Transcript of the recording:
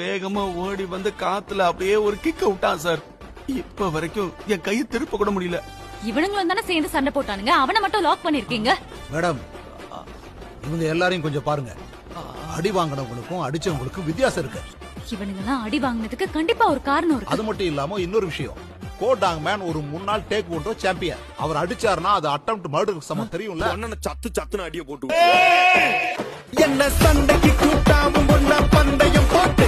வேகமா ஓடி வந்து காத்துல அப்படியே ஒரு கிக்க விட்டான் சார். இப்ப வரைக்கும் என் கையை திருப்ப கூட முடியல. இவனுங்களும் தானே சேர்ந்து சண்டை போட்டானுங்க, அவனை மட்டும் லாக் பண்ணிருக்கீங்க. மேடம், இவங்க எல்லாரையும் கொஞ்சம் பாருங்க. அடி வாங்கினவங்களுக்கும் அடிச்சவங்களுக்கும் வித்தியாசம் இருக்கு. இவனுங்கெல்லாம் அடி வாங்கினதுக்கு கண்டிப்பா ஒரு காரணம் இருக்கு. அது மட்டும் இல்லாம இன்னொரு விஷயம், கோடாங் மேன் ஒரு முன்னாள் டேக் ஒன்ற சாம்பியன். அவர் அடிச்சாருன்னா அது அட்டெம்ப்ட் மர்டருக்கு சமம், தெரியும்ல? அண்ணன் சத்து சத்துன்னு அடிய போட்டு என்ன சண்டைக்கு கூட்டாவும் ஒன்ன பந்தயம் போட்டு